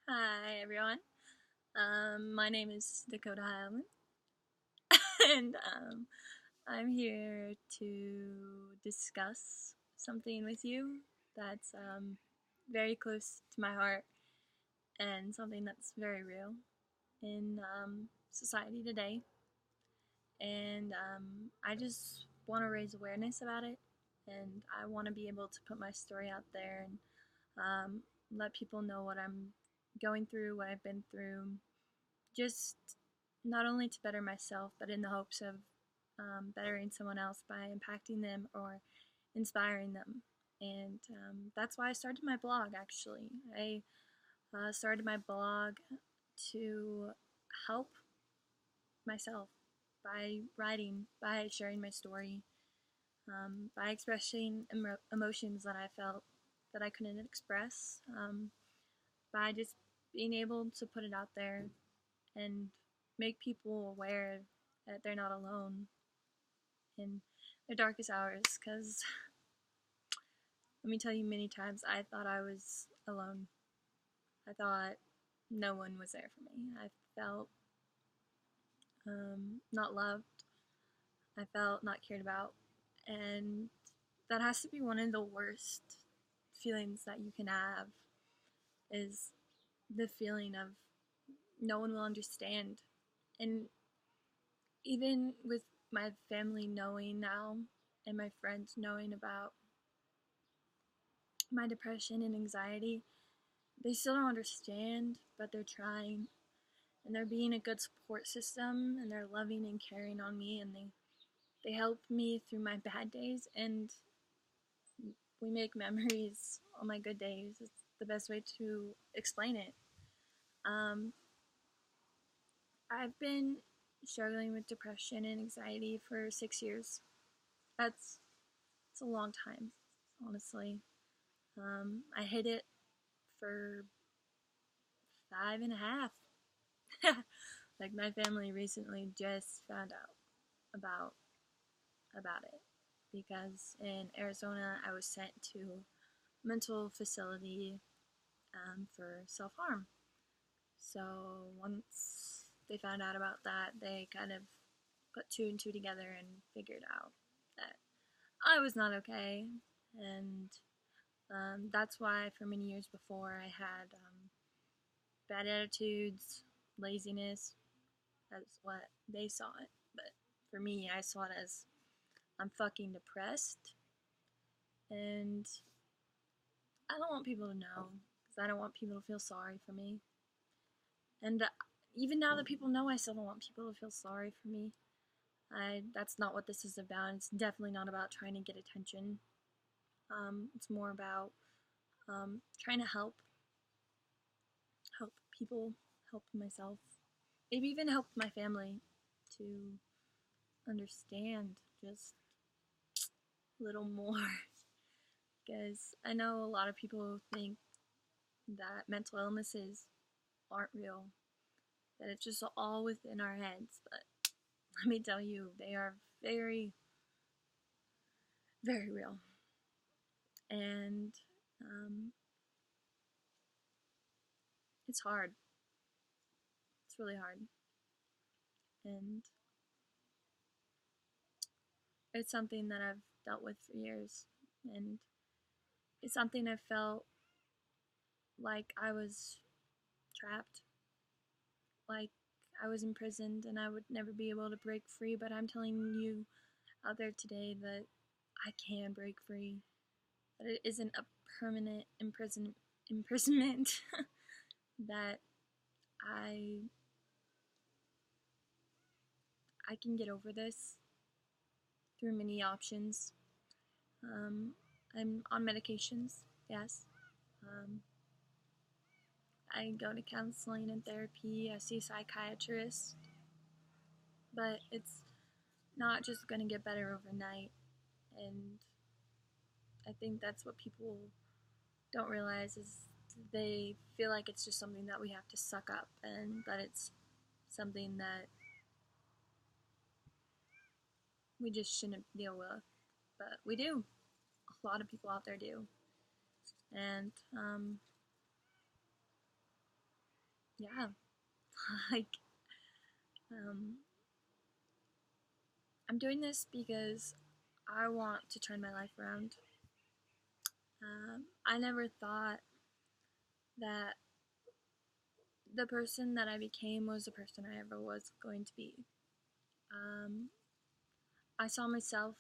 Hi everyone. My name is Dakota Highland, and I'm here to discuss something with you that's very close to my heart and something that's very real in society today. And I just want to raise awareness about it, and I want to be able to put my story out there and let people know what I'm going through, what I've been through, just not only to better myself, but in the hopes of bettering someone else by impacting them or inspiring them. And that's why I started my blog, actually. I started my blog to help myself by writing, by sharing my story, by expressing emotions that I felt that I couldn't express, by just being able to put it out there and make people aware that they're not alone in their darkest hours. Because let me tell you, many times I thought I was alone. I thought no one was there for me. I felt not loved. I felt not cared about. And that has to be one of the worst feelings that you can have, is the feeling of no one will understand. And even with my family knowing now and my friends knowing about my depression and anxiety, they still don't understand, but they're trying. And they're being a good support system, and they're loving and caring on me, and they help me through my bad days, and we make memories on my good days. It's the best way to explain it. Um, I've been struggling with depression and anxiety for 6 years. That's it's a long time, honestly. I hid it for 5.5. Like, my family recently just found out about it because in Arizona I was sent to a mental facility for self harm. So once they found out about that, they kind of put two and two together and figured out that I was not okay, and that's why for many years before I had bad attitudes, laziness. That's what they saw it, but for me, I saw it as I'm fucking depressed, and I don't want people to know because I don't want people to feel sorry for me. And even now that people know, I still don't want people to feel sorry for me. That's not what this is about. It's definitely not about trying to get attention. It's more about trying to help people, help myself, maybe even help my family to understand just a little more. Because I know a lot of people think that mental illnesses aren't real, that it's just all within our heads. But let me tell you, they are very, very real. And um, it's hard. It's really hard. And it's something that I've dealt with for years. And it's something I felt like I was trapped, like I was imprisoned and I would never be able to break free. But I'm telling you out there today that I can break free, that it isn't a permanent imprisonment, that I I can get over this through many options. Um, I'm on medications, yes. Um, I go to counseling and therapy. I see a psychiatrist, but it's not just going to get better overnight. And I think that's what people don't realize, is they feel like it's just something that we have to suck up, and that it's something that we just shouldn't deal with. But we do. A lot of people out there do. And yeah, like, um, I'm doing this because I want to turn my life around. I never thought that the person that I became was the person I ever was going to be. Um, I saw myself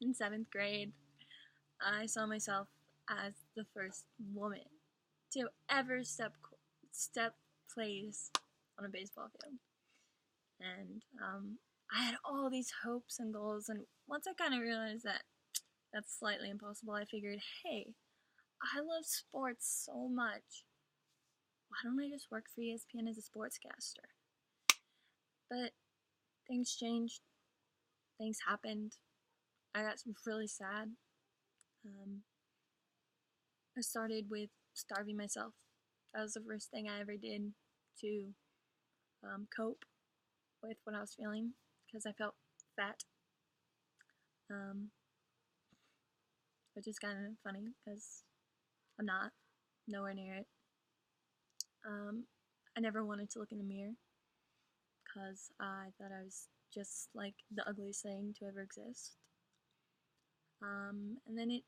in seventh grade. I saw myself as the first woman to ever step plays on a baseball field, and I had all these hopes and goals. And once I kind of realized that that's slightly impossible, I figured, hey, I love sports so much. Why don't I just work for ESPN as a sportscaster? But things changed. Things happened. I got really sad. Um, I started with starving myself. That was the first thing I ever did to cope with what I was feeling because I felt fat, um, which is kind of funny because I'm not, nowhere near it. I never wanted to look in the mirror because I thought I was just like the ugliest thing to ever exist. And then it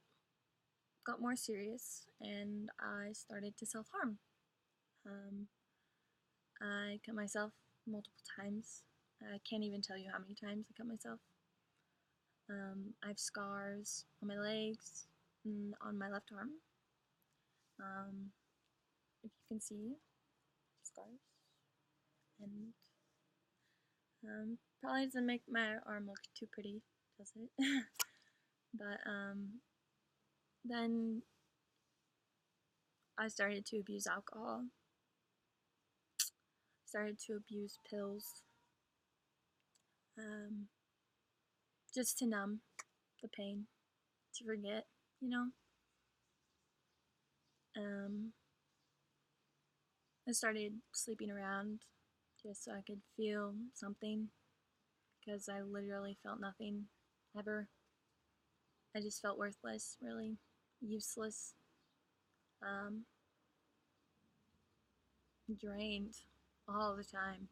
got more serious and I started to self harm. Um, I cut myself multiple times. I can't even tell you how many times I cut myself. I have scars on my legs and on my left arm. Um, if you can see scars, and probably doesn't make my arm look too pretty, does it? But then I started to abuse alcohol, started to abuse pills, um, just to numb the pain, to forget, you know. Um, I started sleeping around just so I could feel something because I literally felt nothing ever. I just felt worthless, really useless, um, drained all the time.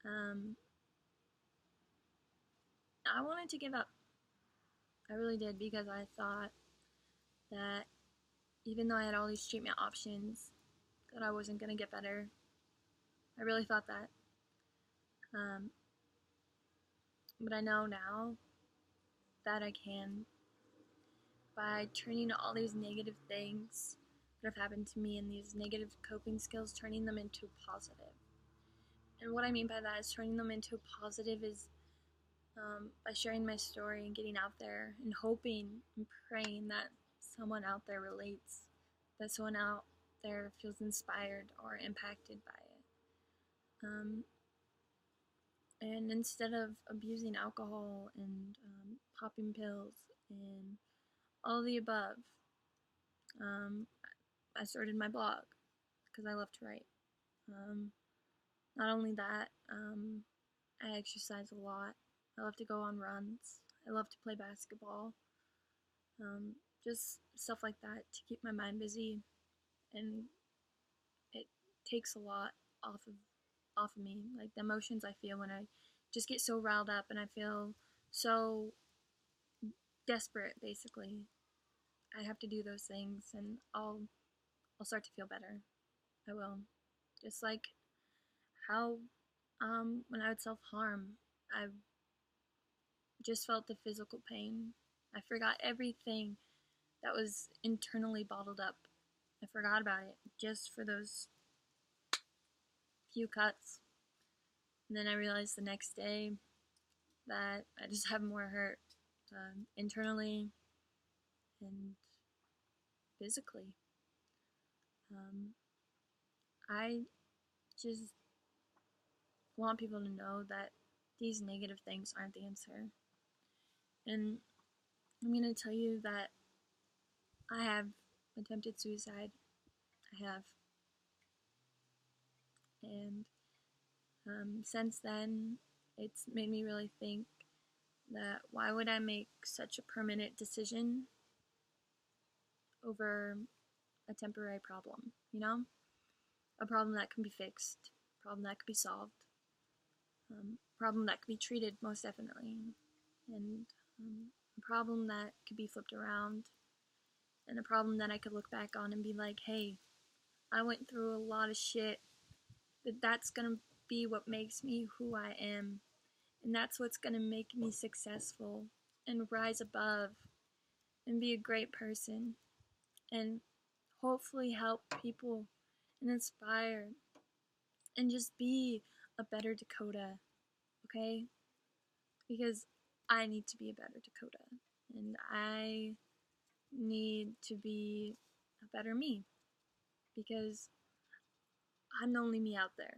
Um, I wanted to give up. I really did because I thought that even though I had all these treatment options, that I wasn't gonna get better. I really thought that. Um, but I know now that I can by turning all these negative things that have happened to me and these negative coping skills, turning them into positive. And what I mean by that is turning them into positive is by sharing my story and getting out there and hoping and praying that someone out there relates, that someone out there feels inspired or impacted by it. And instead of abusing alcohol and popping pills and all the above, um, I started my blog because I love to write. Um, Not only that, I exercise a lot. I love to go on runs. I love to play basketball. Um, just stuff like that to keep my mind busy, and it takes a lot off of me. Like the emotions I feel when I just get so riled up and I feel so desperate. Basically, I have to do those things, and I'll start to feel better. I will. Just like how when I would self harm, I just felt the physical pain. I forgot everything that was internally bottled up. I forgot about it just for those few cuts. And then I realized the next day that I just have more hurt internally and physically. Um, I just want people to know that these negative things aren't the answer. And I'm going to tell you that I have attempted suicide. I have. And since then, it's made me really think that why would I make such a permanent decision over a temporary problem, you know? a problem that can be fixed, a problem that can be solved, a problem that can be treated most definitely, and a problem that could be flipped around, and a problem that I could look back on and be like, hey, I went through a lot of shit, but that's gonna be what makes me who I am, and that's what's gonna make me successful and rise above and be a great person and hopefully help people and inspire and just be a better Dakota, okay? Because I need to be a better Dakota and I need to be a better me because I'm the only me out there.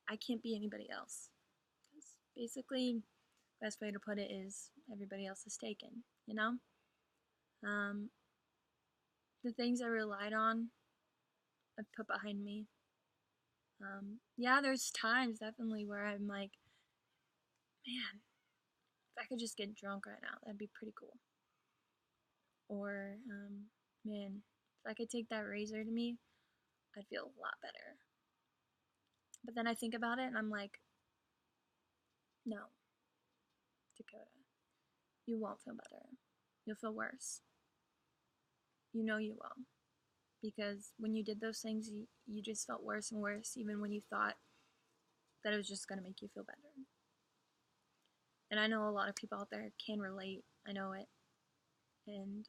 I can't be anybody else. Because basically, best way to put it is everybody else is taken, you know? Um, the things I relied on, I've put behind me. Yeah, there's times definitely where I'm like, man, if I could just get drunk right now, that'd be pretty cool. Or, man, if I could take that razor to me, I'd feel a lot better. But then I think about it and I'm like, no, Dakota, you won't feel better. You'll feel worse. You know you will. Because when you did those things, you just felt worse and worse, even when you thought that it was just going to make you feel better. And I know a lot of people out there can relate. I know it. And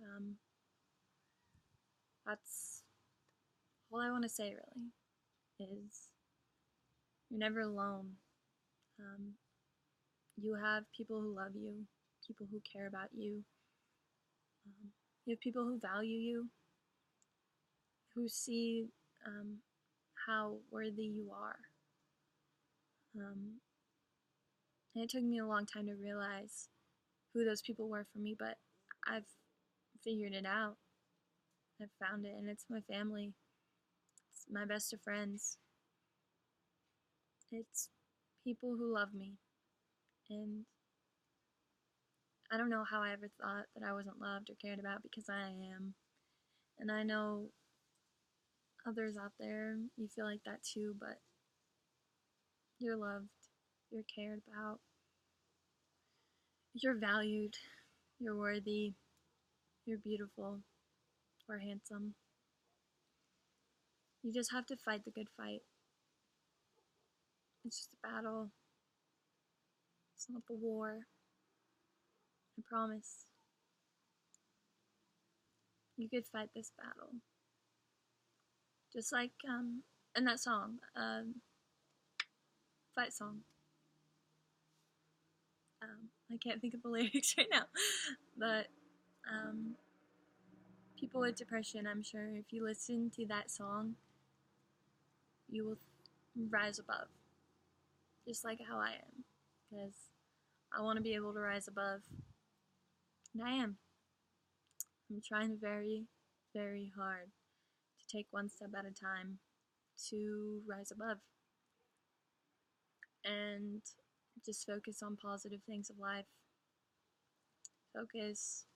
that's all I want to say, really, is you're never alone. You have people who love you, people who care about you. You have people who value you, who see how worthy you are. And it took me a long time to realize who those people were for me, but I've figured it out. I've found it, and it's my family. It's my best of friends. It's people who love me. And I don't know how I ever thought that I wasn't loved or cared about because I am. And I know others out there, you feel like that too, but you're loved, you're cared about, you're valued, you're worthy, you're beautiful or handsome. You just have to fight the good fight. It's just a battle. It's not the war. I promise. You could fight this battle. Just like in that song, fight song. I can't think of the lyrics right now, but people with depression, I'm sure if you listen to that song, you will rise above, just like how I am, because I want to be able to rise above, and I am. I'm trying very, very hard to take one step at a time to rise above and just focus on positive things of life. Focus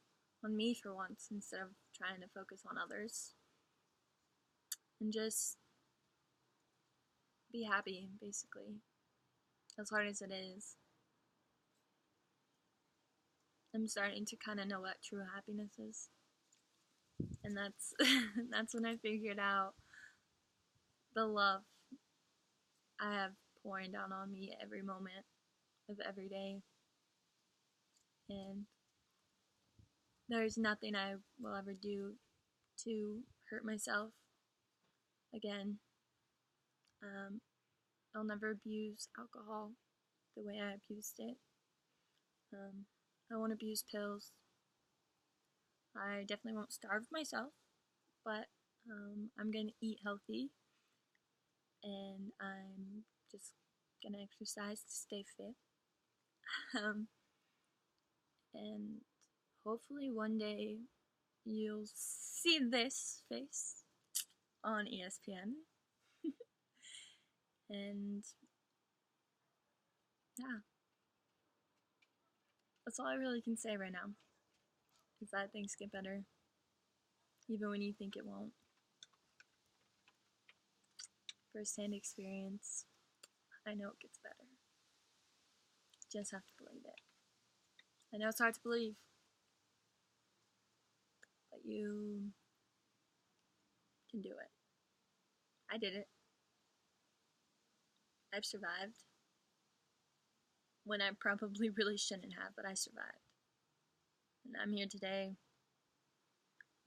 on me for once instead of trying to focus on others. And just be happy, basically. As hard as it is. I'm starting to kind of know what true happiness is. And that's that's when I figured out the love I have pouring down on me every moment of every day. And there's nothing I will ever do to hurt myself again. I'll never abuse alcohol the way I abused it. I won't abuse pills. I definitely won't starve myself, but I'm gonna eat healthy and I'm just gonna exercise to stay fit. um, and hopefully one day you'll see this face on ESPN. And yeah, that's all I really can say right now. Is that things get better, even when you think it won't. first-hand experience. I know it gets better. Just have to believe it. I know it's hard to believe, but you can do it. I did it. I've survived. When I probably really shouldn't have, but I survived. And I'm here today.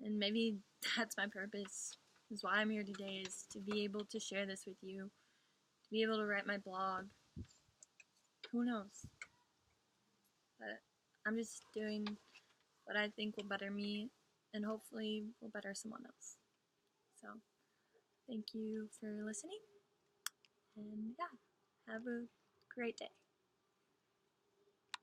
And maybe that's my purpose. Is why I'm here today, is to be able to share this with you. To be able to write my blog. Who knows? But I'm just doing what I think will better me and hopefully will better someone else. So, thank you for listening. And yeah, have a great day.